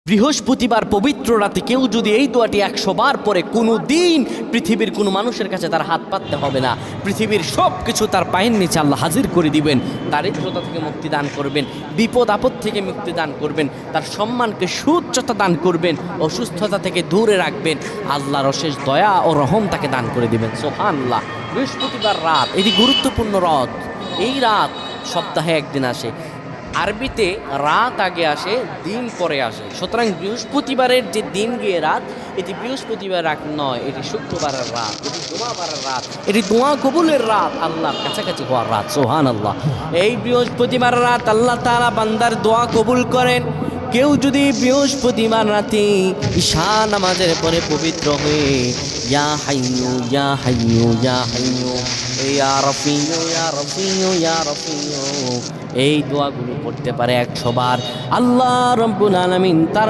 বৃহস্পতিবার পবিত্র রাতে কেউ যদি এই দোয়াটি 100 বার পরে কোনো দিন পৃথিবীর কোনো মানুষের কাছে তার হাত পাততে হবে না। পৃথিবীর সব কিছু তার পায়ের নিচে আল্লাহ হাজির করে দিবেন। দারিদ্রতা থেকে মুক্তি দান করবেন, বিপদ আপদ থেকে মুক্তি দান করবেন, তার সম্মানকে সুউচ্চতা দান করবেন, অসুস্থতা থেকে দূরে রাখবেন। আল্লাহর অশেষ দয়া ও রহম তাকে দান করে দিবেন। সুবহানাল্লাহ। বৃহস্পতিবার রাত এটি গুরুত্বপূর্ণ রাত। এই রাত সপ্তাহে একদিন আসে। আরবিতে রাত আগে আসে, দিন পরে আসে। সুতরাং বৃহস্পতিবারের যে দিন গিয়ে রাত, এটি বৃহস্পতিবার রাত নয়, এটি শুক্রবারের রাত, এটি জুমাবারের রাত, এটি দোয়া কবুলের রাত, আল্লাহর কাছাকাছি হওয়ার রাত। সুবহানাল্লাহ। এই বৃহস্পতিবার রাত আল্লাহ তাআলা বান্দার দোয়া কবুল করেন। কেউ যদি বৃহস্পতিবার রাতে ঈশা নামাজের পরে পবিত্র হয়ে ইয়া হাইয়ু ইয়া হাইয়ু ইয়া হাইয়ু ইয়া রফিউ ইয়া রফিউ ইয়া রফিউ এই দোয়াগুলো পড়তে পারে 100 বার, আল্লাহ রাব্বুল আলামিন তার